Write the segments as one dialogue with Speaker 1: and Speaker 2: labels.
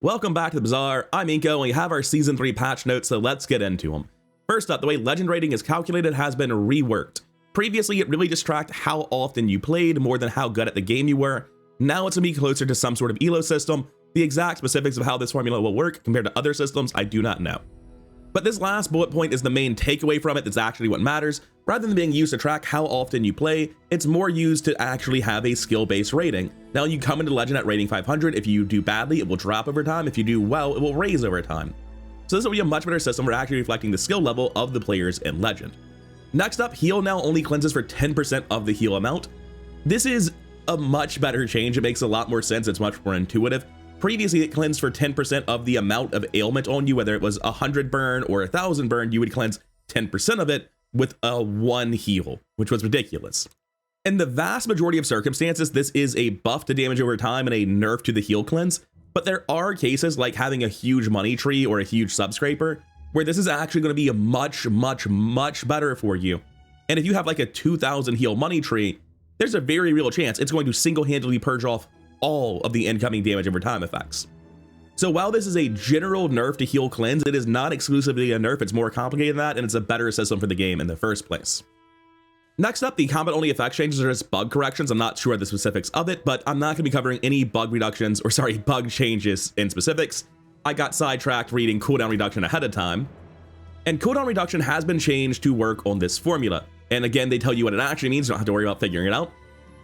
Speaker 1: Welcome back to the Bazaar. I'm Inko, and we have our Season 3 patch notes, so let's get into them. First up, the way legend rating is calculated has been reworked. Previously, it really just tracked how often you played more than how good at the game you were. Now it's going to be closer to some sort of elo system. The exact specifics of how this formula will work compared to other systems, I do not know. But this last bullet point is the main takeaway from it. That's actually what matters. Rather than being used to track how often you play, it's more used to actually have a skill-based rating. Now you come into Legend at rating 500. If you do badly, it will drop over time. If you do well, it will raise over time. So this will be a much better system for actually reflecting the skill level of the players in Legend. Next up, heal now only cleanses for 10% of the heal amount. This is a much better change. It makes a lot more sense. It's much more intuitive. Previously, it cleansed for 10% of the amount of ailment on you, whether it was 100 burn or 1,000 burn, you would cleanse 10% of it with a 1 heal, which was ridiculous. In the vast majority of circumstances, this is a buff to damage over time and a nerf to the heal cleanse, but there are cases like having a huge money tree or a huge subscraper, where this is actually going to be a much better for you. And if you have like a 2,000 heal money tree, there's a very real chance it's going to single-handedly purge off all of the incoming damage over time effects. So while this is a general nerf to heal cleanse, it is not exclusively a nerf. It's more complicated than that, and it's a better system for the game in the first place. Next up, the combat only effect changes are just bug corrections. I'm not sure the specifics of it, but I'm not going to be covering any bug changes in specifics. I got sidetracked reading cooldown reduction ahead of time, and cooldown reduction has been changed to work on this formula. And again, they tell you what it actually means. You don't have to worry about figuring it out.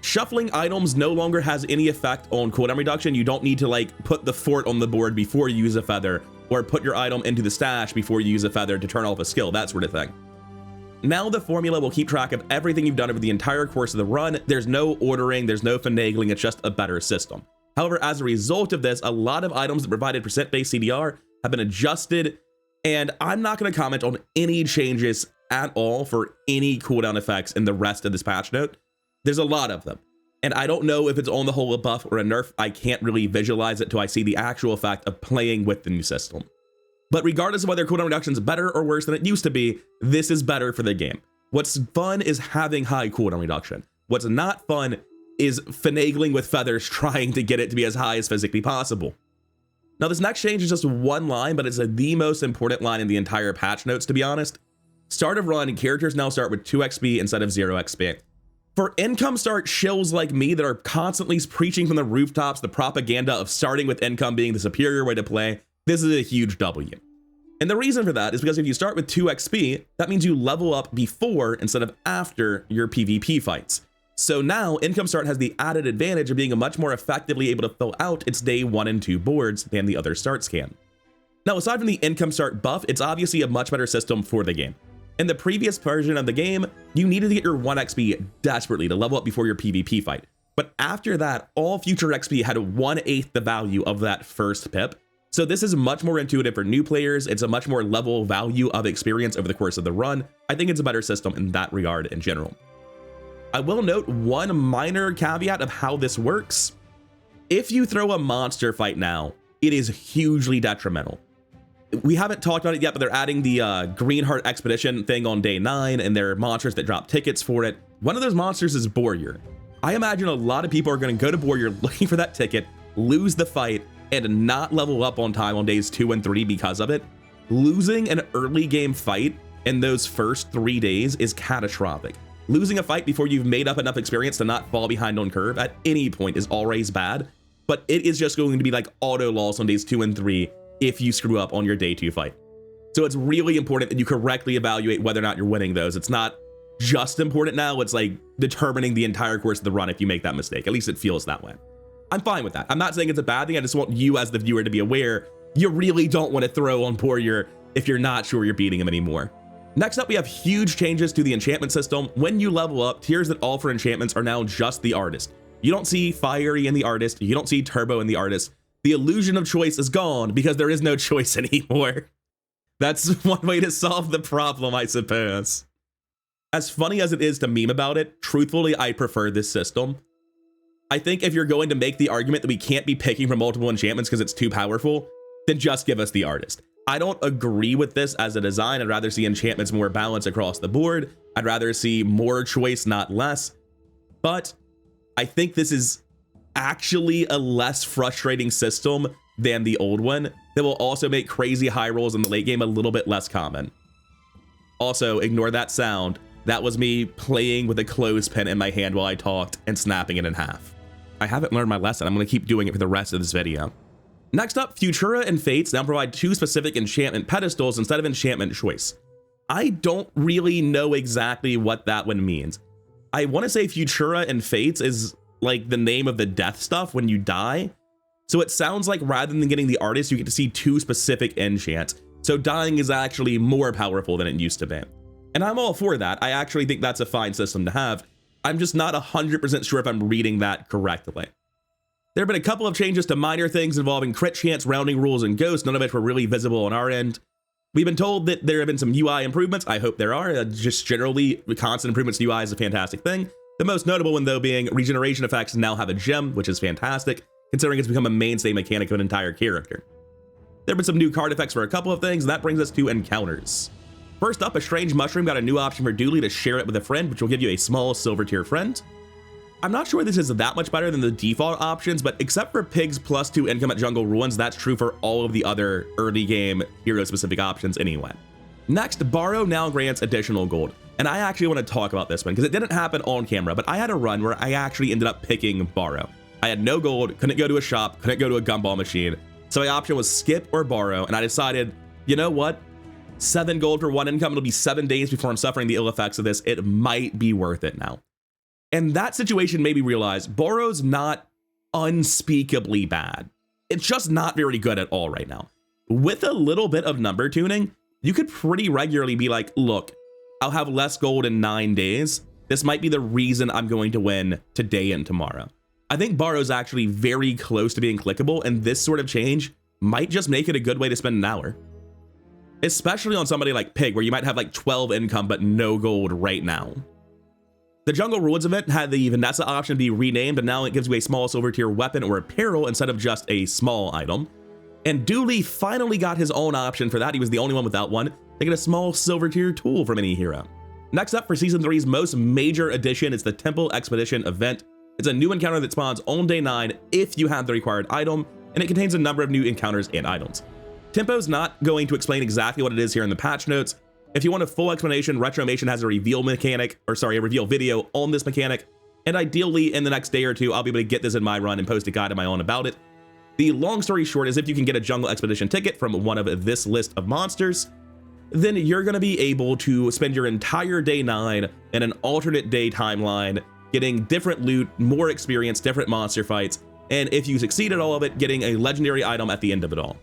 Speaker 1: Shuffling items no longer has any effect on cooldown reduction. You don't need to like put the fort on the board before you use a feather, or put your item into the stash before you use a feather to turn off a skill, that sort of thing. Now the formula will keep track of everything you've done over the entire course of the run. There's no ordering, there's no finagling, it's just a better system. However, as a result of this, a lot of items that provided percent-based CDR have been adjusted, and I'm not going to comment on any changes at all for any cooldown effects in the rest of this patch note. There's a lot of them, and I don't know if it's on the whole a buff or a nerf. I can't really visualize it till I see the actual effect of playing with the new system. But regardless of whether cooldown reduction is better or worse than it used to be, this is better for the game. What's fun is having high cooldown reduction. What's not fun is finagling with feathers trying to get it to be as high as physically possible. Now this next change is just one line, but it's the most important line in the entire patch notes, to be honest. Start of run, characters now start with 2 XP instead of 0 XP. For income start shills like me that are constantly preaching from the rooftops the propaganda of starting with income being the superior way to play, this is a huge W. And the reason for that is because if you start with 2 XP, that means you level up before instead of after your PvP fights. So now income start has the added advantage of being much more effectively able to fill out its day 1 and 2 boards than the other starts can. Now, aside from the income start buff, it's obviously a much better system for the game. In the previous version of the game, you needed to get your 1 XP desperately to level up before your PvP fight. But after that, all future XP had 1/8 the value of that first pip. So this is much more intuitive for new players. It's a much more level value of experience over the course of the run. I think it's a better system in that regard in general. I will note one minor caveat of how this works. If you throw a monster fight now, it is hugely detrimental. We haven't talked about it yet, but they're adding the Greenheart expedition thing on day 9, and there are monsters that drop tickets for it. One of those monsters is Warrior. I imagine a lot of people are going to go to Warrior looking for that ticket, lose the fight, and not level up on time on days 2 and 3 because of it. Losing an early game fight in those first 3 days is catastrophic. Losing a fight before you've made up enough experience to not fall behind on curve at any point is always bad, but it is just going to be like auto loss on days 2 and 3 if you screw up on your day 2 fight. So it's really important that you correctly evaluate whether or not you're winning those. It's not just important now, it's like determining the entire course of the run if you make that mistake. At least it feels that way. I'm fine with that. I'm not saying it's a bad thing. I just want you as the viewer to be aware you really don't want to throw on Warrior if you're not sure you're beating him anymore. Next up, we have huge changes to the enchantment system. When you level up, tiers that all for enchantments are now just the artist. You don't see Fiery in the artist. You don't see Turbo in the artist. The illusion of choice is gone because there is no choice anymore. That's one way to solve the problem, I suppose. As funny as it is to meme about it, truthfully, I prefer this system. I think if you're going to make the argument that we can't be picking from multiple enchantments because it's too powerful, then just give us the artist. I don't agree with this as a design. I'd rather see enchantments more balanced across the board. I'd rather see more choice, not less. But I think this is actually a less frustrating system than the old one that will also make crazy high rolls in the late game a little bit less common. Also, ignore that sound. That was me playing with a clothespin in my hand while I talked and snapping it in half. I haven't learned my lesson. I'm going to keep doing it for the rest of this video. Next up, Futura and Fates now provide 2 specific enchantment pedestals instead of enchantment choice. I don't really know exactly what that one means. I want to say Futura and Fates is like the name of the death stuff when you die. So it sounds like rather than getting the artist, you get to see 2 specific enchants. So dying is actually more powerful than it used to be. And I'm all for that. I actually think that's a fine system to have. I'm just not 100% sure if I'm reading that correctly. There have been a couple of changes to minor things involving crit chance, rounding rules, and ghosts, none of which were really visible on our end. We've been told that there have been some UI improvements. I hope there are. Just generally, constant improvements to UI is a fantastic thing. The most notable one, though, being regeneration effects now have a gem, which is fantastic, considering it's become a mainstay mechanic of an entire character. There have been some new card effects for a couple of things, and that brings us to encounters. First up, a strange mushroom got a new option for Dooley to share it with a friend, which will give you a small silver tier friend. I'm not sure this is that much better than the default options, but except for Pig's +2 income at Jungle Ruins, that's true for all of the other early game hero specific options anyway. Next, Borrow now grants additional gold. And I actually want to talk about this one because it didn't happen on camera, but I had a run where I actually ended up picking Borrow. I had no gold, couldn't go to a shop, couldn't go to a gumball machine. So my option was skip or borrow. And I decided, you know what? 7 gold for 1 income. It'll be 7 days before I'm suffering the ill effects of this. It might be worth it now. And that situation made me realize Borrow's not unspeakably bad. It's just not very good at all right now. With a little bit of number tuning, you could pretty regularly be like, look, I'll have less gold in 9 days. This might be the reason I'm going to win today and tomorrow. I think Borrow's actually very close to being clickable, and this sort of change might just make it a good way to spend an hour. Especially on somebody like Pig, where you might have like 12 income but no gold right now. The Jungle Ruins event had the Vanessa option be renamed, and now it gives you a small silver tier weapon or apparel instead of just a small item. And Dooley finally got his own option for that. He was the only one without one. They get a small silver tier tool from any hero. Next up, for Season 3's most major addition, is the Temple Expedition event. It's a new encounter that spawns on day 9 if you have the required item, and it contains a number of new encounters and items. Tempo's not going to explain exactly what it is here in the patch notes. If you want a full explanation, Retromation has a reveal mechanic, or sorry, a reveal video on this mechanic, and ideally in the next day or 2, I'll be able to get this in my run and post a guide of my own about it. The long story short is if you can get a Jungle Expedition ticket from one of this list of monsters, then you're going to be able to spend your entire day 9 in an alternate day timeline, getting different loot, more experience, different monster fights, and if you succeed at all of it, getting a legendary item at the end of it all.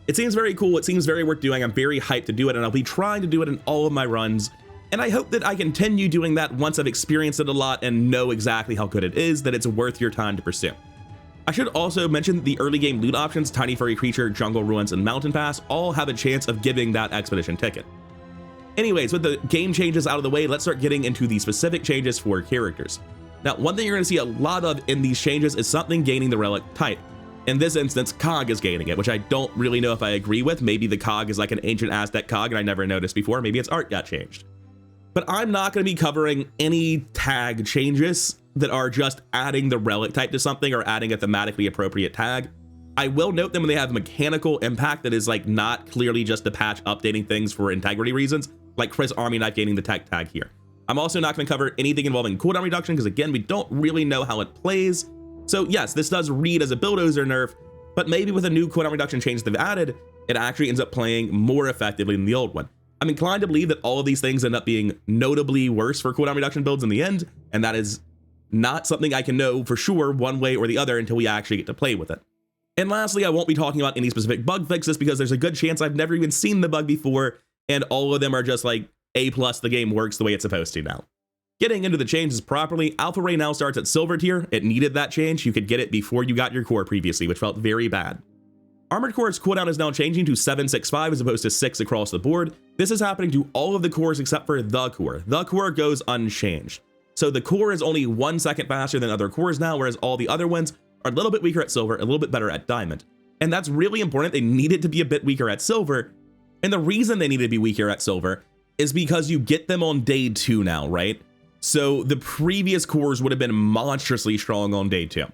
Speaker 1: It seems very cool, it seems very worth doing, I'm very hyped to do it, and I'll be trying to do it in all of my runs, and I hope that I continue doing that once I've experienced it a lot and know exactly how good it is, that it's worth your time to pursue. I should also mention that the early game loot options, Tiny Furry Creature, Jungle Ruins, and Mountain Pass, all have a chance of giving that expedition ticket. Anyways, with the game changes out of the way, let's start getting into the specific changes for characters. Now, one thing you're going to see a lot of in these changes is something gaining the relic type. In this instance, Cog is gaining it, which I don't really know if I agree with. Maybe the Cog is like an ancient Aztec Cog and I never noticed before. Maybe its art got changed. But I'm not going to be covering any tag changes that are just adding the relic type to something or adding a thematically appropriate tag. I will note them when they have mechanical impact that is like not clearly just the patch updating things for integrity reasons, like Chris Army Knife gaining the tech tag here. I'm also not going to cover anything involving cooldown reduction because again, we don't really know how it plays. So yes, this does read as a bulldozer nerf, but maybe with a new cooldown reduction change they've added, it actually ends up playing more effectively than the old one. I'm inclined to believe that all of these things end up being notably worse for cooldown reduction builds in the end, and that is not something I can know for sure one way or the other until we actually get to play with it. And lastly, I won't be talking about any specific bug fixes because there's a good chance I've never even seen the bug before, and all of them are just like, A+, the game works the way it's supposed to now. Getting into the changes properly, Alpha Ray now starts at silver tier. It needed that change. You could get it before you got your core previously, which felt very bad. Armored Core's cooldown is now changing to 765 as opposed to 6 across the board. This is happening to all of the cores except for the core. The core goes unchanged. So the core is only 1 second faster than other cores now, whereas all the other ones are a little bit weaker at silver, a little bit better at diamond. And that's really important. They needed to be a bit weaker at silver. And the reason they needed to be weaker at silver is because you get them on day 2 now, right? So the previous cores would have been monstrously strong on day 2.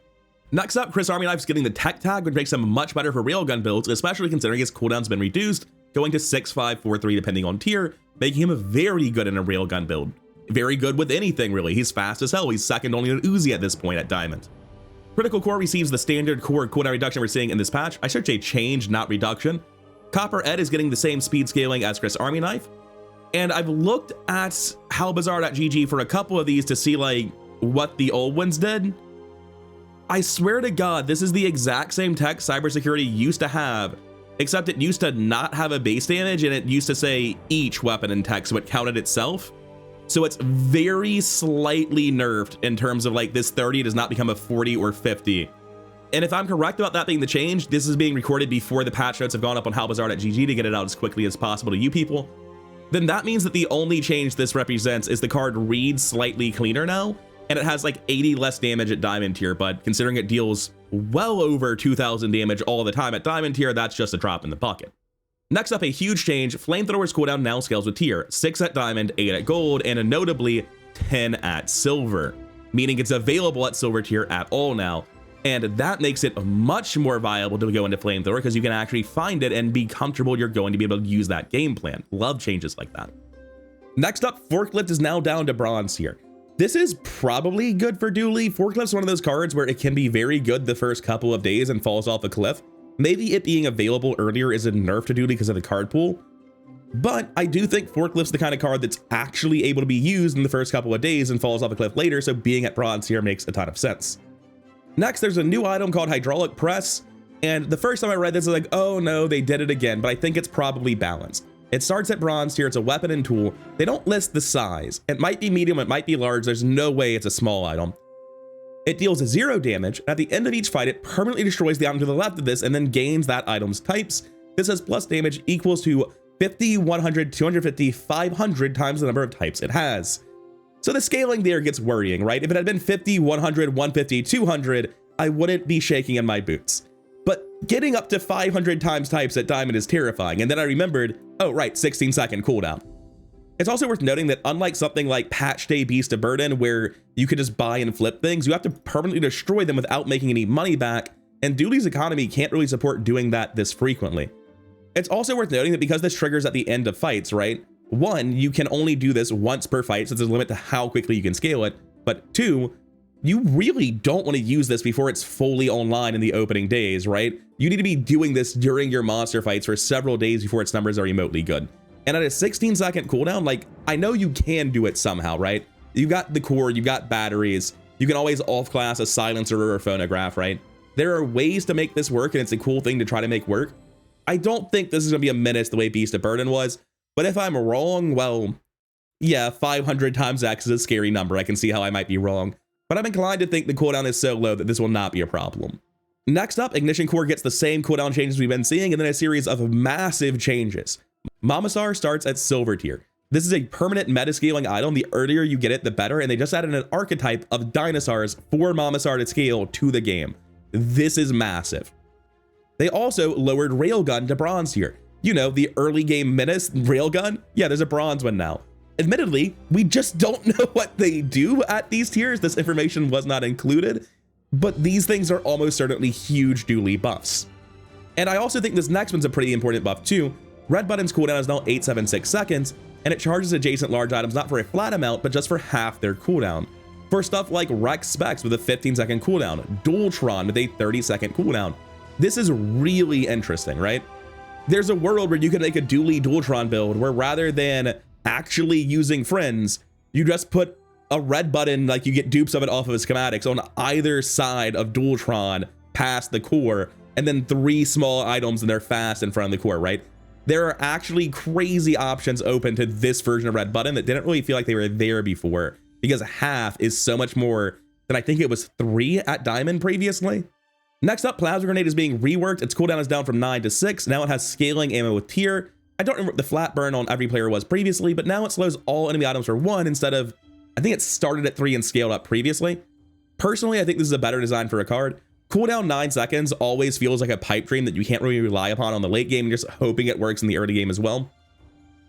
Speaker 1: Next up, Chris Army Knife's getting the tech tag, which makes him much better for railgun builds, especially considering his cooldown's been reduced, going to 6, 5, 4, 3 depending on tier, making him very good in a railgun build. Very good with anything, really. He's fast as hell. He's second only to Uzi at this point at Diamond. Critical Core receives the standard core cooldown reduction we're seeing in this patch. I should say change, not reduction. Copper Ed is getting the same speed scaling as Chris Army Knife. And I've looked at how Bazaar.gg for a couple of these to see like what the old ones did. I swear to God, this is the exact same tech cybersecurity used to have, except it used to not have a base damage and it used to say each weapon in tech, so it counted itself. So it's very slightly nerfed in terms of like this 30 does not become a 40 or 50. And if I'm correct about that being the change, this is being recorded before the patch notes have gone up on howbazaar.gg to get it out as quickly as possible to you people. Then that means that the only change this represents is the card reads slightly cleaner now, and it has like 80 less damage at Diamond tier, but considering it deals well over 2,000 damage all the time at Diamond tier, that's just a drop in the bucket. Next up, a huge change, Flamethrower's cooldown now scales with tier, 6 at Diamond, 8 at Gold, and notably 10 at Silver, meaning it's available at Silver tier at all now, and that makes it much more viable to go into Flamethrower because you can actually find it and be comfortable you're going to be able to use that game plan. Love changes like that. Next up, Forklift is now down to Bronze tier. This is probably good for Dooley. Forklift's one of those cards where it can be very good the first couple of days and falls off a cliff. Maybe it being available earlier is a nerf to Dooley because of the card pool, but I do think Forklift's the kind of card that's actually able to be used in the first couple of days and falls off a cliff later, so being at Bronze here makes a ton of sense. Next, there's a new item called Hydraulic Press, and the first time I read this, I was like, oh no, they did it again, but I think it's probably balanced. It starts at Bronze tier, it's a weapon and tool. They don't list the size. It might be medium, it might be large, there's no way it's a small item. It deals 0 damage. At the end of each fight, it permanently destroys the item to the left of this and then gains that item's types. This has plus damage equals to 50, 100, 250, 500 times the number of types it has. So the scaling there gets worrying, right? If it had been 50, 100, 150, 200, I wouldn't be shaking in my boots. But getting up to 500 times types at Diamond is terrifying. And then I remembered, oh right, 16-second cooldown. It's also worth noting that unlike something like Patch Day Beast of Burden, where you could just buy and flip things, you have to permanently destroy them without making any money back, and Dooley's economy can't really support doing that this frequently. It's also worth noting that because this triggers at the end of fights, right? 1, you can only do this once per fight, so there's a limit to how quickly you can scale it, but 2, you really don't want to use this before it's fully online in the opening days, right? You need to be doing this during your monster fights for several days before its numbers are remotely good. And at a 16-second cooldown, like, I know you can do it somehow, right? You've got the core, you've got batteries, you can always off-class a silencer or a phonograph, right? There are ways to make this work, and it's a cool thing to try to make work. I don't think this is going to be a menace the way Beast of Burden was, but if I'm wrong, well, yeah, 500 times X is a scary number. I can see how I might be wrong, but I'm inclined to think the cooldown is so low that this will not be a problem. Next up, Ignition Core gets the same cooldown changes we've been seeing, and then a series of massive changes. Mamasar starts at Silver tier. This is a permanent meta-scaling item. The earlier you get it, the better, and they just added an archetype of dinosaurs for Mamasar to scale to the game. This is massive. They also lowered Railgun to Bronze tier. You know, the early game menace Railgun? Yeah, there's a Bronze one now. Admittedly, we just don't know what they do at these tiers. This information was not included, but these things are almost certainly huge Dooley buffs. And I also think this next one's a pretty important buff too. Red Button's cooldown is now 876 seconds, and it charges adjacent large items not for a flat amount, but just for half their cooldown. For stuff like Rex Specs with a 15-second cooldown, Dualtron with a 30-second cooldown. This is really interesting, right? There's a world where you can make a Dooley Dualtron build where rather than actually using friends, you just put a red button, like you get dupes of it off of schematics on either side of Dualtron past the core, and then 3 small items and they're fast in front of the core, right? There are actually crazy options open to this version of Red Button that didn't really feel like they were there before, because half is so much more than I think it was 3 at Diamond previously. Next up, Plasma Grenade is being reworked. Its cooldown is down from 9 to 6. Now it has scaling ammo with tier. I don't remember what the flat burn on every player was previously, but now it slows all enemy items for 1 instead of, I think it started at 3 and scaled up previously. Personally, I think this is a better design for a card. Cooldown 9 seconds always feels like a pipe dream that you can't really rely upon on the late game, and just hoping it works in the early game as well.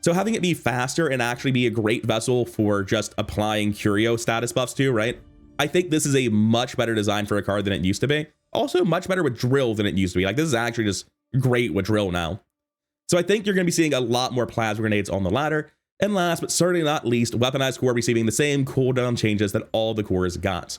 Speaker 1: So having it be faster and actually be a great vessel for just applying curio status buffs to, right? I think this is a much better design for a card than it used to be. Also much better with drill than it used to be. Like, this is actually just great with drill now. So I think you're going to be seeing a lot more plasma grenades on the ladder. And last but certainly not least, weaponized core receiving the same cooldown changes that all the cores got.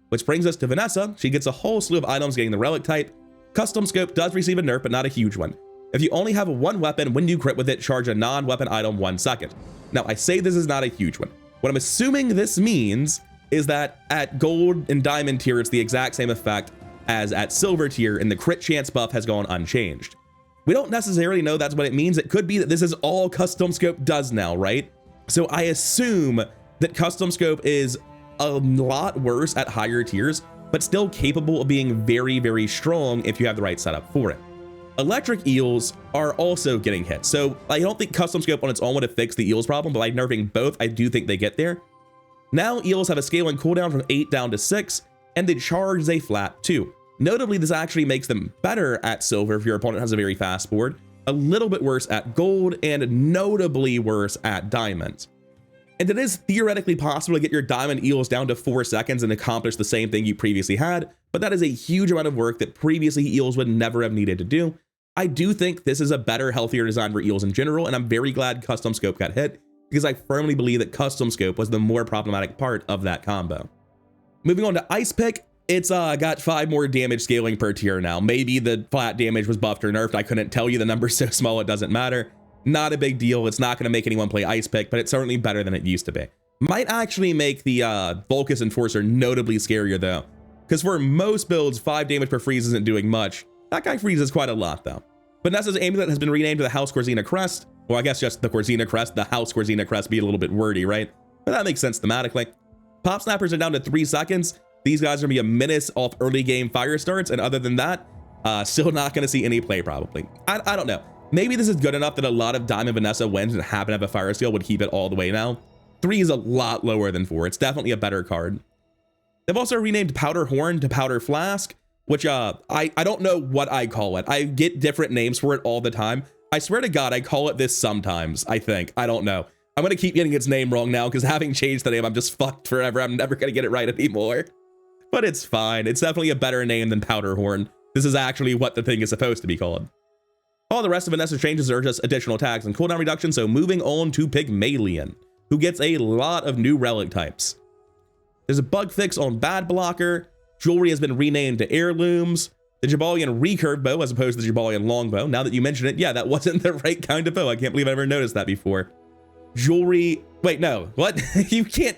Speaker 1: Which brings us to Vanessa. She gets a whole slew of items getting the relic type. Custom scope does receive a nerf, but not a huge one. If you only have one weapon, when you crit with it, charge a non-weapon item 1 second. Now, I say this is not a huge one. What I'm assuming this means is that at gold and diamond tier, it's the exact same effect as at silver tier, and the crit chance buff has gone unchanged. We don't necessarily know that's what it means. It could be that this is all custom scope does now, right? So I assume that custom scope is a lot worse at higher tiers, but still capable of being very, very strong if you have the right setup for it. Electric eels are also getting hit. So I don't think custom scope on its own would have fixed the eels problem, but by nerfing both, I do think they get there. Now eels have a scaling cooldown from 8 down to 6, and they charge a flat 2. Notably, this actually makes them better at silver if your opponent has a very fast board, a little bit worse at gold, and notably worse at diamond. And it is theoretically possible to get your diamond eels down to 4 seconds and accomplish the same thing you previously had, but that is a huge amount of work that previously eels would never have needed to do. I do think this is a better, healthier design for eels in general, and I'm very glad custom scope got hit, because I firmly believe that custom scope was the more problematic part of that combo. Moving on to ice pick, it's got 5 more damage scaling per tier now. Maybe the flat damage was buffed or nerfed. I couldn't tell you. The number's so small it doesn't matter. Not a big deal. It's not going to make anyone play ice pick, but it's certainly better than it used to be. Might actually make the Vulcus Enforcer notably scarier though, because for most builds, 5 damage per freeze isn't doing much. That guy freezes quite a lot though. Vanessa's amulet has been renamed to the House Corzina Crest. Well, I guess just the Corzina Crest, the House Corzina Crest be a little bit wordy, right? But that makes sense thematically. Pop snappers are down to 3 seconds. These guys are gonna be a menace off early game fire starts, and other than that, still not gonna see any play probably. I don't know. Maybe this is good enough that a lot of Diamond Vanessa wins and happen to have a fire steal would keep it all the way now. 3 is a lot lower than 4. It's definitely a better card. They've also renamed Powder Horn to Powder Flask, which I don't know what I call it. I get different names for it all the time. I swear to God, I call it this sometimes, I think. I don't know. I'm gonna keep getting its name wrong now because having changed the name, I'm just fucked forever. I'm never gonna get it right anymore. But it's fine. It's definitely a better name than Powder Horn. This is actually what the thing is supposed to be called. All the rest of Vanessa's changes are just additional tags and cooldown reduction, so moving on to Pygmalion, who gets a lot of new relic types. There's a bug fix on Bad Blocker, jewelry has been renamed to Heirlooms, the Jabalian recurve bow as opposed to the Jabalian longbow. Now that you mention it, yeah, that wasn't the right kind of bow. I can't believe I ever noticed that before. Jewelry, wait, no, what? You can't,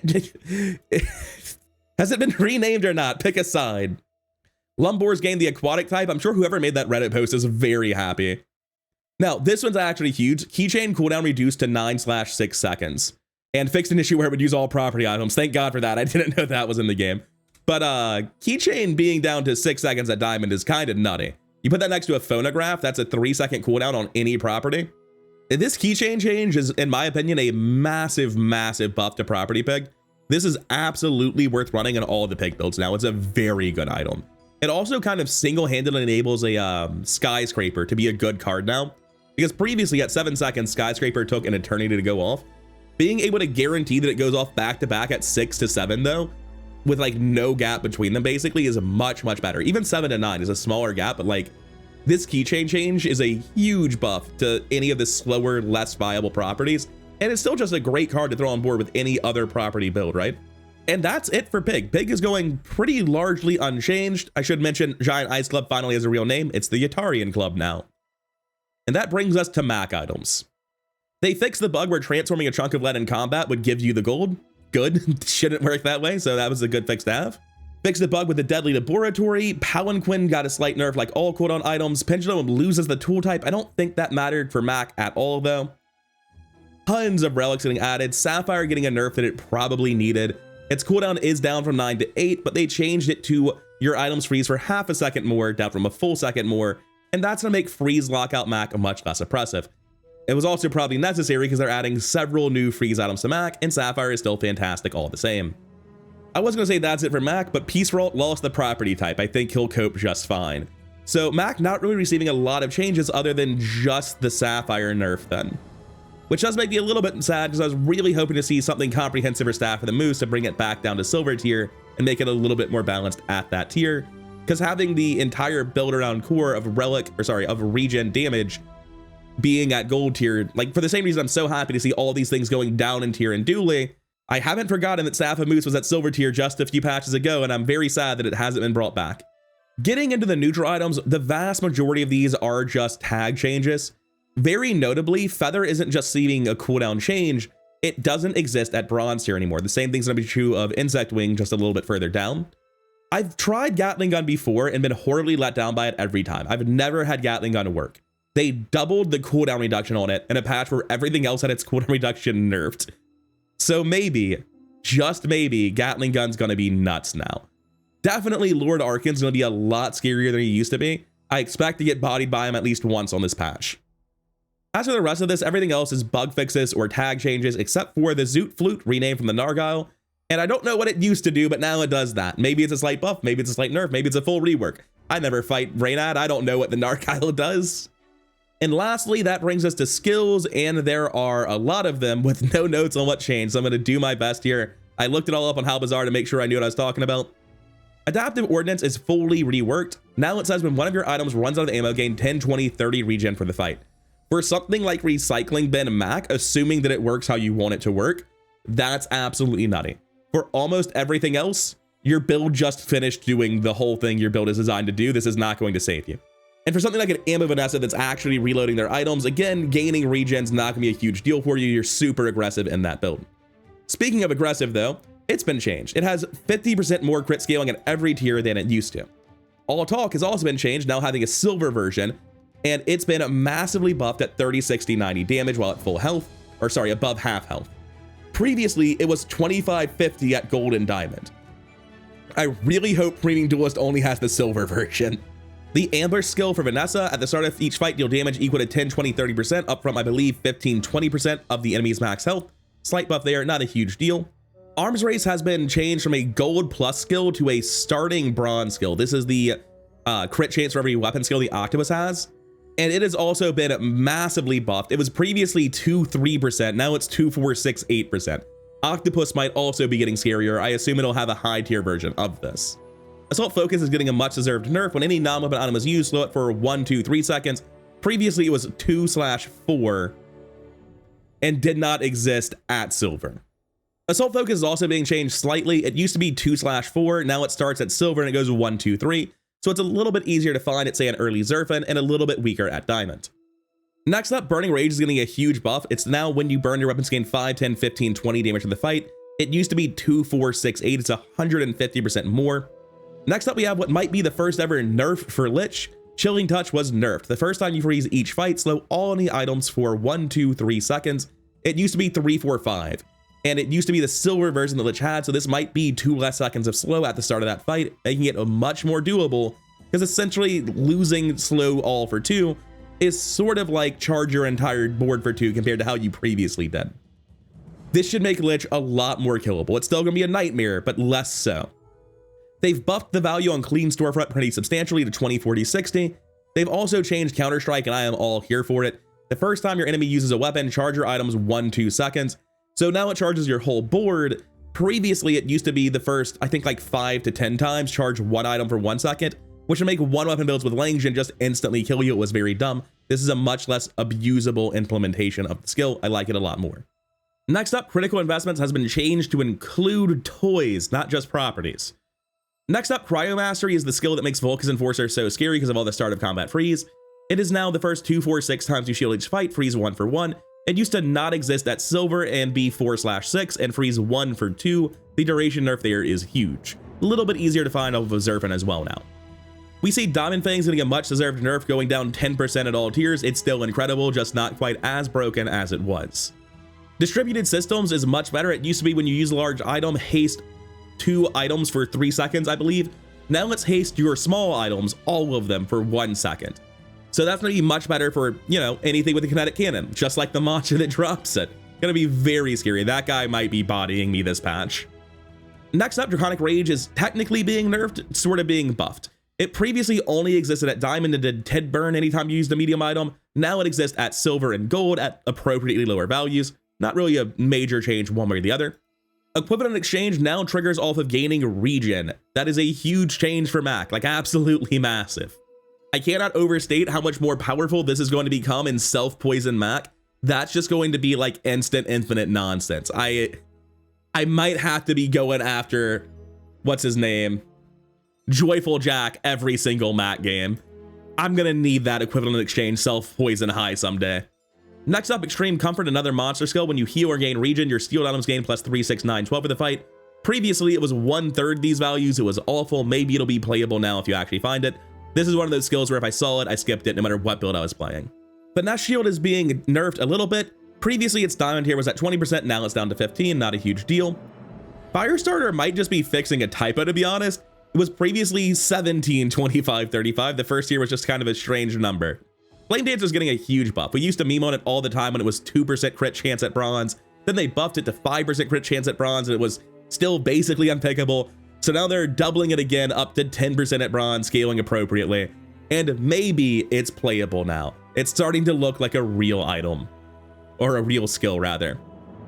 Speaker 1: has it been renamed or not? Pick a side. Lumbors gained the aquatic type. I'm sure whoever made that Reddit post is very happy. Now, this one's actually huge. Keychain cooldown reduced to 9/6 seconds. And fixed an issue where it would use all property items. Thank God for that. I didn't know that was in the game. But keychain being down to 6 seconds at diamond is kind of nutty. You put that next to a phonograph, that's a 3-second cooldown on any property. This keychain change is, in my opinion, a massive, massive buff to property pig. This is absolutely worth running in all of the pig builds now. It's a very good item. It also kind of single-handedly enables a skyscraper to be a good card now. Because previously at 7 seconds, skyscraper took an eternity to go off. Being able to guarantee that it goes off back to back at 6 to 7 though, with like no gap between them basically, is much, much better. Even 7 to 9 is a smaller gap, but like this keychain change is a huge buff to any of the slower, less viable properties. And it's still just a great card to throw on board with any other property build, right? And that's it for Pig. Pig is going pretty largely unchanged. I should mention Giant Ice Club finally has a real name. It's the Yetarian Club now. And that brings us to Mac items. They fixed the bug where transforming a chunk of lead in combat would give you the gold. Good. Shouldn't work that way, so that was a good fix to have. Fixed the bug with the Deadly Laboratory. Palanquin got a slight nerf like all cooldown items. Pendulum loses the tool type. I don't think that mattered for Mac at all though. Tons of relics getting added. Sapphire getting a nerf that it probably needed. Its cooldown is down from 9 to 8, but they changed it to your items freeze for half a second more, down from a full second more, and that's gonna make freeze lockout Mac much less oppressive. It was also probably necessary because they're adding several new freeze items to Mac, and Sapphire is still fantastic all the same. I was gonna say that's it for Mac, but Peace Vault lost the property type. I think he'll cope just fine. So Mac not really receiving a lot of changes other than just the Sapphire nerf then. Which does make me a little bit sad because I was really hoping to see something comprehensive for Staff of the Moose to bring it back down to silver tier and make it a little bit more balanced at that tier. Because having the entire build around core of regen damage being at gold tier, like for the same reason I'm so happy to see all these things going down in tier and dually, I haven't forgotten that Staff of Moose was at silver tier just a few patches ago, and I'm very sad that it hasn't been brought back. Getting into the neutral items, the vast majority of these are just tag changes. Very notably, Feather isn't just seeing a cooldown change, it doesn't exist at bronze tier anymore. The same thing's gonna be true of Insect Wing just a little bit further down. I've tried Gatling Gun before and been horribly let down by it every time. I've never had Gatling Gun work. They doubled the cooldown reduction on it in a patch where everything else had its cooldown reduction nerfed. So maybe, just maybe, Gatling Gun's gonna be nuts now. Definitely Lord Arkan's gonna be a lot scarier than he used to be. I expect to get bodied by him at least once on this patch. As for the rest of this, everything else is bug fixes or tag changes, except for the Zoot Flute renamed from the Nargile. And I don't know what it used to do, but now it does that. Maybe it's a slight buff, maybe it's a slight nerf, maybe it's a full rework. I never fight Raynad, I don't know what the Nargile does. And lastly, that brings us to skills, and there are a lot of them with no notes on what changed, so I'm gonna do my best here. I looked it all up on Bazaar to make sure I knew what I was talking about. Adaptive Ordnance is fully reworked. Now it says when one of your items runs out of ammo, gain 10, 20, 30 regen for the fight. For something like Recycling Bin Mac, assuming that it works how you want it to work, that's absolutely nutty. For almost everything else, your build just finished doing the whole thing your build is designed to do. This is not going to save you. And for something like an Ammo Vanessa that's actually reloading their items, again, gaining regen's not gonna be a huge deal for you. You're super aggressive in that build. Speaking of aggressive though, it's been changed. It has 50% more crit scaling at every tier than it used to. All Talk has also been changed, now having a silver version, and it's been massively buffed at 30, 60, 90 damage while at full health, or sorry, above half health. Previously, it was 25, 50 at gold and diamond. I really hope Premium Duelist only has the silver version. The Ambush skill for Vanessa, at the start of each fight, deal damage equal to 10, 20, 30%, up from, I believe, 15, 20% of the enemy's max health. Slight buff there, not a huge deal. Arms Race has been changed from a gold plus skill to a starting bronze skill. This is the crit chance for every weapon skill the Octopus has. And it has also been massively buffed. It was previously 2, 3%, now it's 2, 4, 6, 8%. Octopus might also be getting scarier. I assume it'll have a high tier version of this. Assault Focus is getting a much deserved nerf. When any non-weapon item is used, slow it for 1, 2, 3 seconds. Previously it was 2/4 and did not exist at silver. Assault Focus is also being changed slightly. It used to be 2/4, now it starts at silver and it goes 1, 2, 3. So it's a little bit easier to find at, say, an early Zerfin, and a little bit weaker at diamond. Next up, Burning Rage is getting a huge buff. It's now when you burn your weapons gain 5, 10, 15, 20 damage in the fight. It used to be 2, 4, 6, 8. It's 150% more. Next up, we have what might be the first ever nerf for Lich. Chilling Touch was nerfed. The first time you freeze each fight, slow all enemy items for 1, 2, 3 seconds. It used to be 3, 4, 5. And it used to be the silver version that Lich had, so this might be 2 less seconds of slow at the start of that fight, making it much more doable, because essentially losing slow all for 2 is sort of like charge your entire board for 2 compared to how you previously did. This should make Lich a lot more killable. It's still gonna be a nightmare, but less so. They've buffed the value on Clean Storefront pretty substantially to 20, 40, 60. They've also changed Counter-Strike, and I am all here for it. The first time your enemy uses a weapon, charge your items 1, 2 seconds. So now it charges your whole board. Previously, it used to be the first, I think like 5 to 10 times, charge one item for 1 second, which would make one weapon builds with Langdon just instantly kill you. It was very dumb. This is a much less abusable implementation of the skill. I like it a lot more. Next up, Critical Investments has been changed to include toys, not just properties. Next up, Cryo Mastery is the skill that makes Vulcus Enforcer so scary because of all the start of combat freeze. It is now the first 2, 4, 6 times you shield each fight, freeze 1 for 1. It used to not exist at silver and be 4/6 and freeze 1 for 2. The duration nerf there is huge. A little bit easier to find off of a Zerfin as well now. We see Diamond Fangs getting a much deserved nerf, going down 10% at all tiers. It's still incredible, just not quite as broken as it was. Distributed Systems is much better. It used to be when you use a large item, haste 2 items for 3 seconds, I believe. Now let's haste your small items, all of them, for 1 second. So that's gonna be much better for, you know, anything with a kinetic cannon, just like the Matcha that drops it. Gonna be very scary. That guy might be bodying me this patch. Next up, Draconic Rage is technically being nerfed, sort of being buffed. It previously only existed at diamond and did Ted burn anytime you used a medium item. Now it exists at silver and gold at appropriately lower values. Not really a major change one way or the other. Equivalent exchange now triggers off of gaining regen. That is a huge change for Mac, like absolutely massive. I cannot overstate how much more powerful this is going to become in self-poison Mac. That's just going to be like instant infinite nonsense. I might have to be going after, what's his name? Joyful Jack every single Mac game. I'm gonna need that equivalent exchange self-poison high someday. Next up, Extreme Comfort, another monster skill. When you heal or gain regen, your stealed items gain plus 3, 6, 9, 12 for the fight. Previously, it was 1/3 these values. It was awful. Maybe it'll be playable now if you actually find it. This is one of those skills where if I saw it, I skipped it no matter what build I was playing. Finesse Shield is being nerfed a little bit. Previously, its diamond here was at 20%. Now it's down to 15. Not a huge deal. Firestarter might just be fixing a typo, to be honest. It was previously 17, 25, 35. The first year was just kind of a strange number. Flame Dance is getting a huge buff. We used to meme on it all the time when it was 2% crit chance at bronze. Then they buffed it to 5% crit chance at bronze, and it was still basically unpickable. So now they're doubling it again up to 10% at bronze, scaling appropriately. And maybe it's playable now. It's starting to look like a real item. Or a real skill, rather.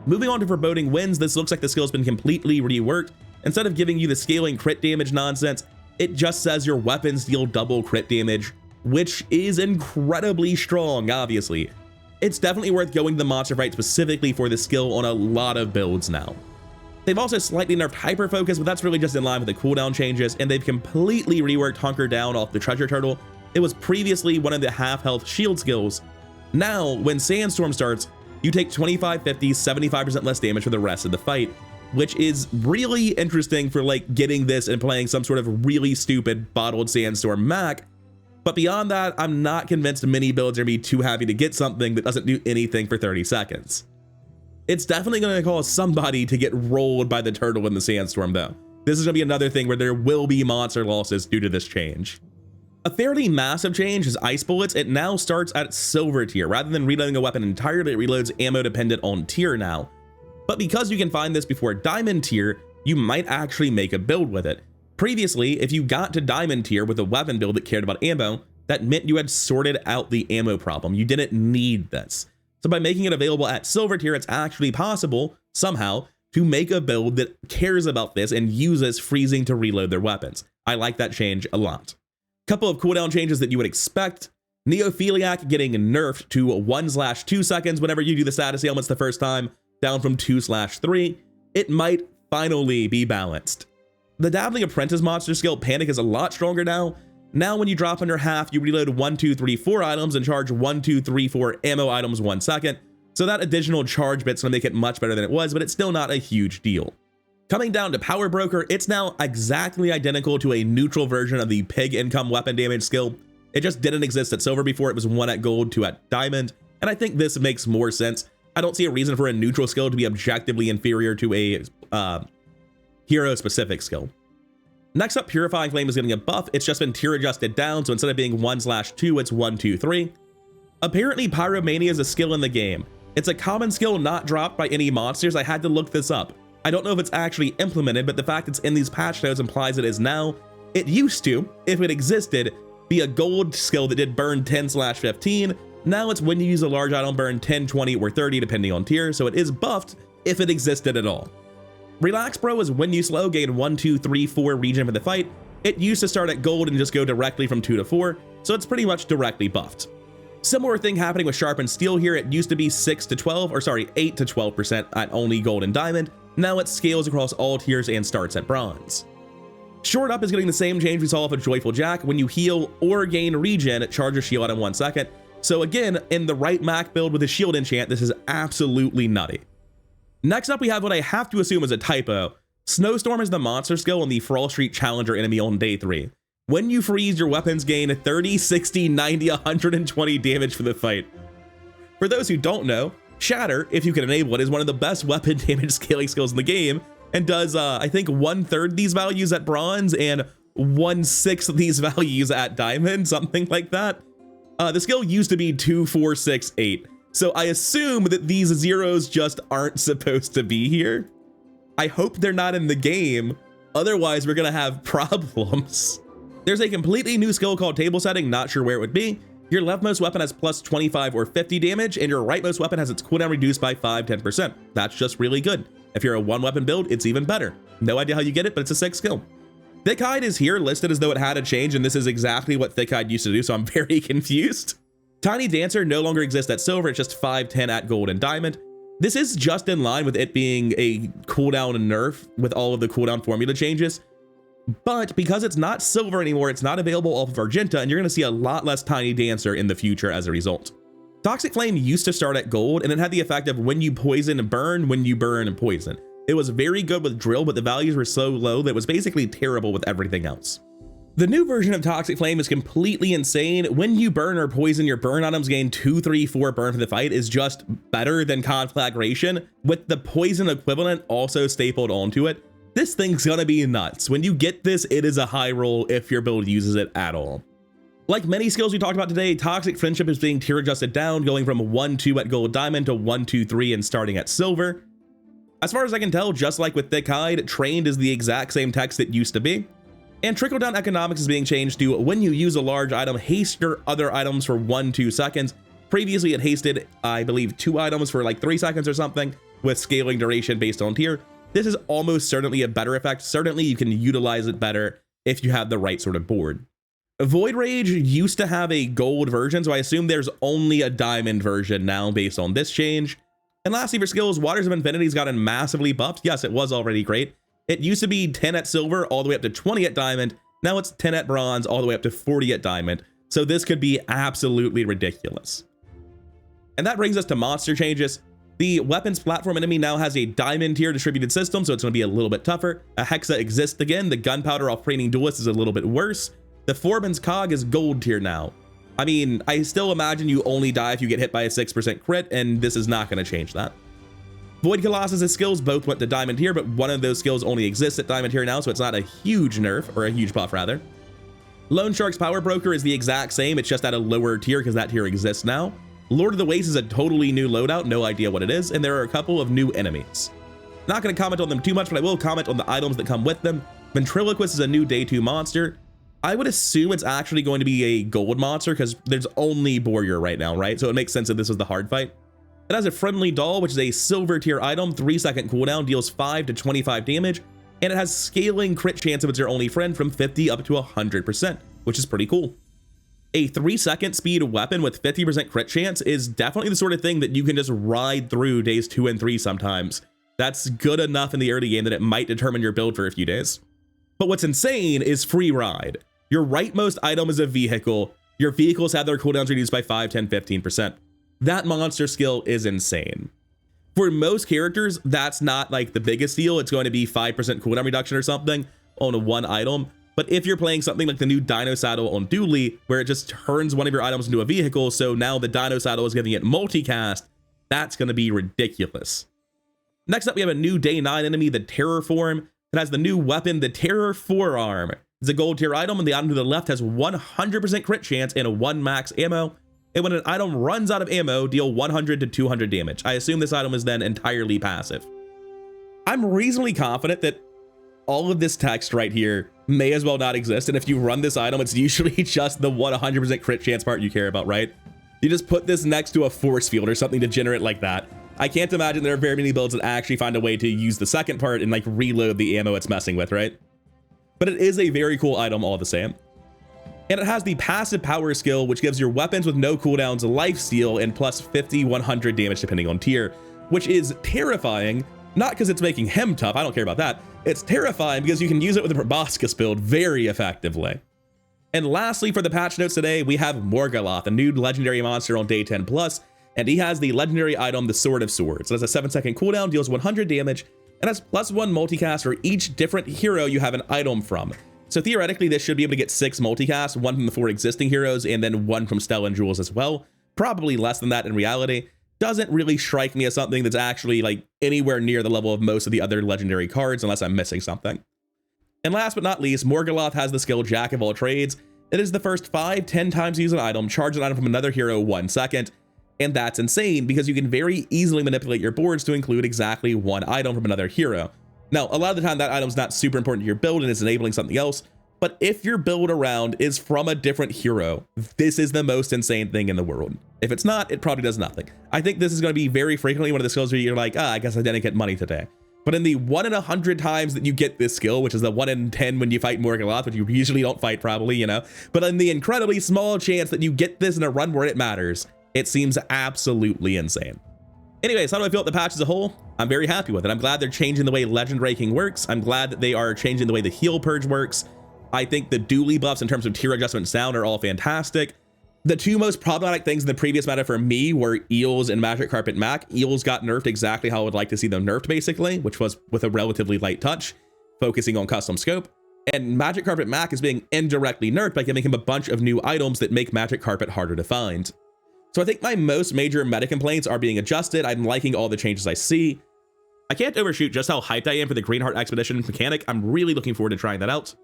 Speaker 1: Moving on to Foreboding Winds, this looks like the skill's been completely reworked. Instead of giving you the scaling crit damage nonsense, it just says your weapons deal double crit damage, which is incredibly strong, obviously. It's definitely worth going to the monster fight specifically for the skill on a lot of builds now. They've also slightly nerfed Hyper Focus, but that's really just in line with the cooldown changes, and they've completely reworked Hunker Down off the Treasure Turtle. It was previously one of the half-health shield skills. Now, when Sandstorm starts, you take 25, 50, 75% less damage for the rest of the fight, which is really interesting for like getting this and playing some sort of really stupid bottled Sandstorm Mac. But beyond that, I'm not convinced many builds are gonna be too happy to get something that doesn't do anything for 30 seconds. It's definitely gonna cause somebody to get rolled by the turtle in the Sandstorm though. This is gonna be another thing where there will be monster losses due to this change. A fairly massive change is Ice Bullets. It now starts at Silver tier. Rather than reloading a weapon entirely, it reloads ammo dependent on tier now. But because you can find this before Diamond tier, you might actually make a build with it. Previously, if you got to Diamond tier with a weapon build that cared about ammo, that meant you had sorted out the ammo problem. You didn't need this. So by making it available at Silver tier, it's actually possible, somehow, to make a build that cares about this and uses freezing to reload their weapons. I like that change a lot. Couple of cooldown changes that you would expect. Neophiliac getting nerfed to 1/2 seconds whenever you do the status ailments the first time, down from 2/3. It might finally be balanced. The Dabbling Apprentice monster skill Panic is a lot stronger now. Now when you drop under half, you reload 1, 2, 3, 4 items and charge 1, 2, 3, 4 ammo items 1 second. So that additional charge bit's gonna make it much better than it was, but it's still not a huge deal. Coming down to Power Broker, it's now exactly identical to a neutral version of the Pig Income weapon damage skill. It just didn't exist at Silver before. It was 1 at Gold, 2 at Diamond, and I think this makes more sense. I don't see a reason for a neutral skill to be objectively inferior to a hero-specific skill. Next up, Purifying Flame is getting a buff. It's just been tier adjusted down, so instead of being 1/2, it's 1, 2, 3. Apparently, Pyromania is a skill in the game. It's a common skill not dropped by any monsters. I had to look this up. I don't know if it's actually implemented, but the fact it's in these patch notes implies it is now. It used to, if it existed, be a gold skill that did burn 10/15. Now it's when you use a large item, burn 10, 20, or 30, depending on tier, so it is buffed if it existed at all. Relax Bro is when you slow, gain 1, 2, 3, 4 regen for the fight. It used to start at gold and just go directly from 2 to 4, so it's pretty much directly buffed. Similar thing happening with Sharpened Steel here. It used to be 8 to 12% at only gold and diamond. Now it scales across all tiers and starts at bronze. Short Up is getting the same change we saw with Joyful Jack. When you heal or gain regen, it charges shield in 1 second. So again, in the right Mac build with a shield enchant, this is absolutely nutty. Next up, we have what I have to assume is a typo. Snowstorm is the monster skill on the Frost Street Challenger enemy on day 3. When you freeze, your weapons gain 30, 60, 90, 120 damage for the fight. For those who don't know, Shatter, if you can enable it, is one of the best weapon damage scaling skills in the game, and does, I think, 1/3 these values at bronze and 1/6 these values at diamond, something like that. The skill used to be 2, 4, 6, 8. So I assume that these zeros just aren't supposed to be here. I hope they're not in the game. Otherwise, we're gonna have problems. There's a completely new skill called Table Setting, not sure where it would be. Your leftmost weapon has plus 25 or 50 damage, and your rightmost weapon has its cooldown reduced by 5, 10%. That's just really good. If you're a one weapon build, it's even better. No idea how you get it, but it's a sick skill. Thick-Hide is here listed as though it had a change, and this is exactly what Thick-Hide used to do, so I'm very confused. Tiny Dancer no longer exists at silver, it's just 5/10 at gold and diamond. This is just in line with it being a cooldown nerf with all of the cooldown formula changes. But because it's not silver anymore, it's not available off of Argenta, and you're going to see a lot less Tiny Dancer in the future as a result. Toxic Flame used to start at gold, and it had the effect of when you poison and burn, when you burn and poison. It was very good with drill, but the values were so low that it was basically terrible with everything else. The new version of Toxic Flame is completely insane. When you burn or poison, your burn items gain 2, 3, 4 burn for the fight is just better than Conflagration, with the poison equivalent also stapled onto it. This thing's gonna be nuts. When you get this, it is a high roll if your build uses it at all. Like many skills we talked about today, Toxic Friendship is being tier adjusted down, going from 1-2 at gold diamond to 1-2-3 and starting at silver. As far as I can tell, just like with Thick-Hide, Trained is the exact same text it used to be. And trickle-down economics is being changed to when you use a large item, haste your other items for 1-2 seconds. Previously, it hasted, I believe, 2 items for like 3 seconds or something, with scaling duration based on tier. This is almost certainly a better effect. Certainly, you can utilize it better if you have the right sort of board. Void Rage used to have a gold version, so I assume there's only a diamond version now based on this change. And lastly, for skills, Waters of Infinity's gotten massively buffed. Yes, it was already great. It used to be 10 at silver, all the way up to 20 at diamond. Now it's 10 at bronze, all the way up to 40 at diamond. So this could be absolutely ridiculous. And that brings us to monster changes. The weapons platform enemy now has a diamond tier distributed system, so it's going to be a little bit tougher. A Hexa exists again. The gunpowder off Training Duelist is a little bit worse. The Foreman's Cog is gold tier now. I mean, I still imagine you only die if you get hit by a 6% crit, and this is not going to change that. Void Colossus' skills both went to diamond tier, but one of those skills only exists at diamond tier now, so it's not a huge nerf, or a huge buff rather. Lone Shark's Power Broker is the exact same, it's just at a lower tier because that tier exists now. Lord of the Waste is a totally new loadout, no idea what it is, and there are a couple of new enemies. Not going to comment on them too much, but I will comment on the items that come with them. Ventriloquist is a new day 2 monster. I would assume it's actually going to be a gold monster because there's only Warrior right now, right? So it makes sense that this was the hard fight. It has a Friendly Doll, which is a silver tier item, 3-second cooldown, deals 5 to 25 damage, and it has scaling crit chance if it's your only friend from 50 up to 100%, which is pretty cool. A 3-second speed weapon with 50% crit chance is definitely the sort of thing that you can just ride through days 2 and 3 sometimes. That's good enough in the early game that it might determine your build for a few days. But what's insane is Free Ride. Your rightmost item is a vehicle. Your vehicles have their cooldowns reduced by 5, 10, 15%. That monster skill is insane. For most characters, that's not like the biggest deal. It's going to be 5% cooldown reduction or something on one item. But if you're playing something like the new Dino Saddle on Dooley, where it just turns one of your items into a vehicle, so now the Dino Saddle is giving it multicast, that's going to be ridiculous. Next up, we have a new day 9 enemy, the Terror Form. It has the new weapon, the Terror Forearm. It's a gold tier item, and the item to the left has 100% crit chance and 1 max ammo. And when an item runs out of ammo, deal 100 to 200 damage. I assume this item is then entirely passive. I'm reasonably confident that all of this text right here may as well not exist. And if you run this item, it's usually just the 100% crit chance part you care about, right? You just put this next to a force field or something degenerate like that. I can't imagine there are very many builds that actually find a way to use the second part and like reload the ammo it's messing with, right? But it is a very cool item all the same. And it has the passive power skill, which gives your weapons with no cooldowns lifesteal and plus 50, 100 damage depending on tier, which is terrifying, not because it's making him tough, I don't care about that. It's terrifying because you can use it with the Proboscis build very effectively. And lastly, for the patch notes today, we have Morgaloth, a new legendary monster on day 10+, and he has the legendary item, the Sword of Swords. It has a 7-second cooldown, deals 100 damage, and has +1 multicast for each different hero you have an item from. So theoretically, this should be able to get 6 multicasts, 1 from the 4 existing heroes, and then 1 from Stella and Jules as well. Probably less than that in reality. Doesn't really strike me as something that's actually like anywhere near the level of most of the other legendary cards, unless I'm missing something. And last but not least, Morgaloth has the skill Jack of all trades. It is the first 5-10 times use an item, charge an item from another hero 1 second. And that's insane because you can very easily manipulate your boards to include exactly 1 item from another hero. Now, a lot of the time that item's not super important to your build and is enabling something else, but if your build around is from a different hero, this is the most insane thing in the world. If it's not, it probably does nothing. I think this is going to be very frequently one of the skills where you're like, I guess I didn't get money today. But in the 1 in 100 times that you get this skill, which is the 1 in 10 when you fight Morgaloth, which you usually don't fight probably, you know, but in the incredibly small chance that you get this in a run where it matters, it seems absolutely insane. Anyways, how do I feel about the patch as a whole? I'm very happy with it. I'm glad they're changing the way legend ranking works. I'm glad that they are changing the way the heal purge works. I think the dually buffs in terms of tier adjustments down are all fantastic. The two most problematic things in the previous meta for me were Eels and Magic Carpet Mac. Eels got nerfed exactly how I would like to see them nerfed, basically, which was with a relatively light touch, focusing on custom scope. And Magic Carpet Mac is being indirectly nerfed by giving him a bunch of new items that make Magic Carpet harder to find. So I think my most major meta complaints are being adjusted. I'm liking all the changes I see. I can't overshoot just how hyped I am for the Greenheart Expedition mechanic. I'm really looking forward to trying that out.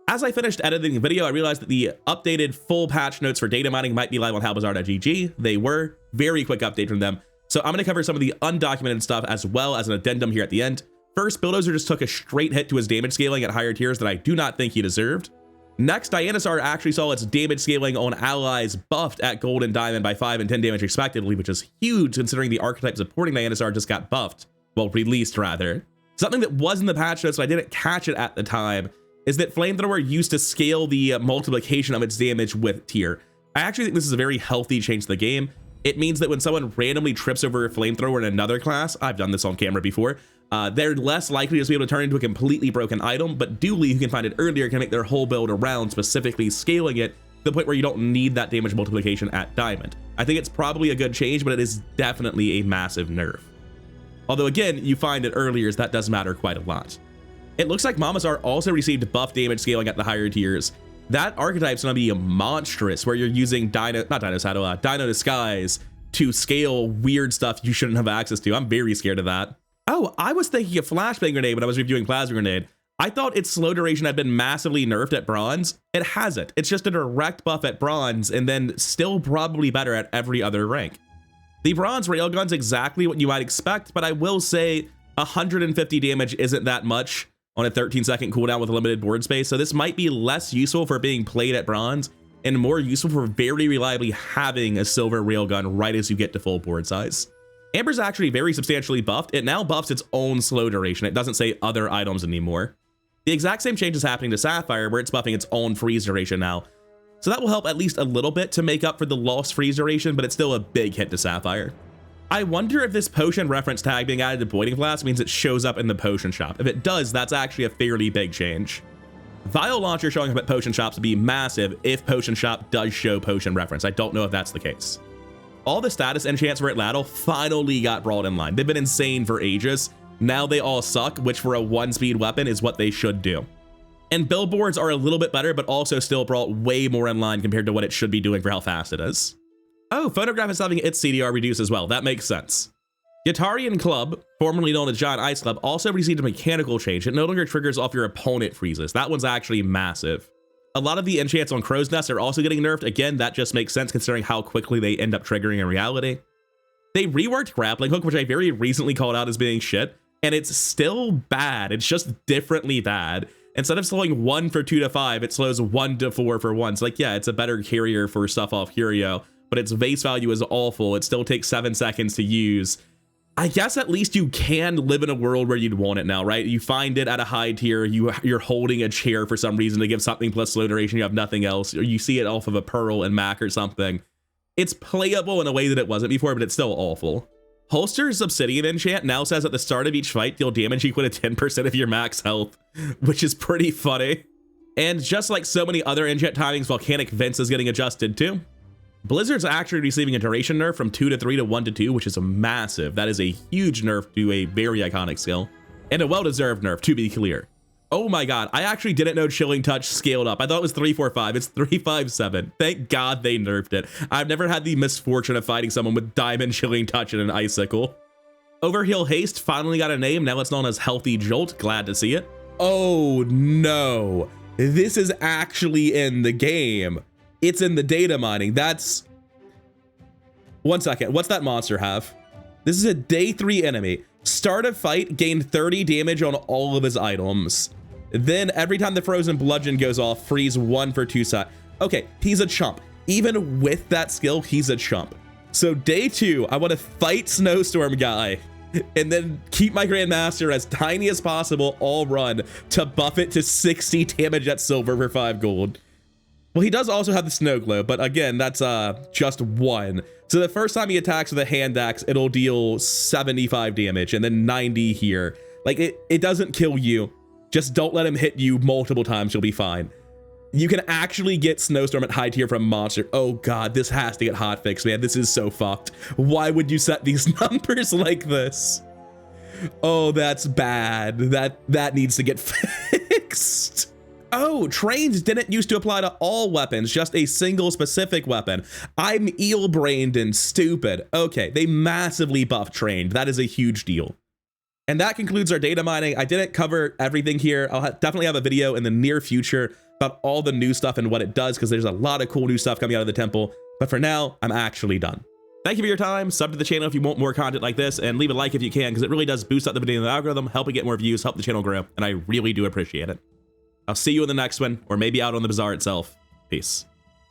Speaker 1: As I finished editing the video, I realized that the updated full patch notes for data mining might be live on howbazaar.gg. They were. Very quick update from them. So I'm going to cover some of the undocumented stuff as well as an addendum here at the end. First, Bulldozer just took a straight hit to his damage scaling at higher tiers that I do not think he deserved. Next, Dianasar actually saw its damage scaling on allies buffed at Gold and Diamond by 5 and 10 damage respectively, which is huge considering the archetype supporting Dianasar just got buffed. Well, released rather. Something that was in the patch notes, but I didn't catch it at the time, is that Flamethrower used to scale the multiplication of its damage with tier. I actually think this is a very healthy change to the game. It means that when someone randomly trips over a Flamethrower in another class, I've done this on camera before, they're less likely to be able to turn into a completely broken item, but Dooley, who can find it earlier, can make their whole build around specifically scaling it to the point where you don't need that damage multiplication at Diamond. I think it's probably a good change, but it is definitely a massive nerf. Although again, you find it earlier, that does matter quite a lot. It looks like Mamazar also received buff damage scaling at the higher tiers. That archetype's gonna be monstrous, where you're using Dino Disguise to scale weird stuff you shouldn't have access to. I'm very scared of that. Oh, I was thinking of Flashbang Grenade when I was reviewing Plasma Grenade. I thought its slow duration had been massively nerfed at Bronze. It hasn't. It's just a direct buff at Bronze and then still probably better at every other rank. The Bronze Railgun's exactly what you might expect, but I will say 150 damage isn't that much on a 13-second cooldown with limited board space, so this might be less useful for being played at Bronze and more useful for very reliably having a silver railgun right as you get to full board size. Amber's actually very substantially buffed. It now buffs its own slow duration. It doesn't say other items anymore. The exact same change is happening to Sapphire, where it's buffing its own freeze duration now. So that will help at least a little bit to make up for the lost freeze duration, but it's still a big hit to Sapphire. I wonder if this potion reference tag being added to Boiling Flask means it shows up in the potion shop. If it does, that's actually a fairly big change. Vial Launcher showing up at potion shops would be massive if potion shop does show potion reference. I don't know if that's the case. All the status enchants for Atlatl finally got brought in line. They've been insane for ages. Now they all suck, which for a 1-speed weapon is what they should do. And billboards are a little bit better, but also still brought way more in line compared to what it should be doing for how fast it is. Oh, Phonograph is having its CDR reduced as well. That makes sense. Guitarian Club, formerly known as Giant Ice Club, also received a mechanical change. It no longer triggers off your opponent freezes. That one's actually massive. A lot of the enchants on Crow's Nest are also getting nerfed. Again, that just makes sense considering how quickly they end up triggering in reality. They reworked Grappling Hook, which I very recently called out as being shit, and it's still bad. It's just differently bad. Instead of slowing 1 for 2 to 5, it slows 1 to 4 for 1. So like, yeah, it's a better carrier for stuff off Curio, but its base value is awful. It still takes 7 seconds to use. I guess at least you can live in a world where you'd want it now, right? You find it at a high tier, you're holding a chair for some reason to give something plus slow duration, you have nothing else, or you see it off of a Pearl and Mac or something. It's playable in a way that it wasn't before, but it's still awful. Holster's Obsidian enchant now says at the start of each fight, deal damage equal to 10% of your max health, which is pretty funny. And just like so many other enchant timings, Volcanic Vents is getting adjusted too. Blizzard's actually receiving a duration nerf from 2 to 3 to 1 to 2, which is a massive. That is a huge nerf to a very iconic skill. And a well-deserved nerf, to be clear. Oh my god, I actually didn't know Chilling Touch scaled up. I thought it was 345, it's 357. Thank god they nerfed it. I've never had the misfortune of fighting someone with Diamond Chilling Touch and an Icicle. Overheal Haste finally got a name, now it's known as Healthy Jolt, glad to see it. Oh no, this is actually in the game. It's in the data mining. That's... 1 second. What's that monster have? This is a day 3 enemy. Start a fight, gain 30 damage on all of his items. Then every time the frozen bludgeon goes off, freeze 1 for 2 sec. Okay, he's a chump. Even with that skill, he's a chump. So day 2, I want to fight Snowstorm guy. and then keep my Grandmaster as tiny as possible all run to buff it to 60 damage at silver for 5 gold. Well, he does also have the Snow Globe, but again, that's just 1. So the first time he attacks with a hand axe, it'll deal 75 damage and then 90 here. Like, it doesn't kill you. Just don't let him hit you multiple times. You'll be fine. You can actually get Snowstorm at high tier from Monster. Oh God, this has to get hotfixed, man. This is so fucked. Why would you set these numbers like this? Oh, that's bad. That needs to get fixed. Oh, trains didn't used to apply to all weapons, just a single specific weapon. I'm eel-brained and stupid. Okay, they massively buffed trained. That is a huge deal. And that concludes our data mining. I didn't cover everything here. I'll definitely have a video in the near future about all the new stuff and what it does, because there's a lot of cool new stuff coming out of the temple. But for now, I'm actually done. Thank you for your time. Sub to the channel if you want more content like this, and leave a like if you can, because it really does boost up the video in the algorithm, help it get more views, help the channel grow, and I really do appreciate it. I'll see you in the next one, or maybe out on the Bazaar itself. Peace.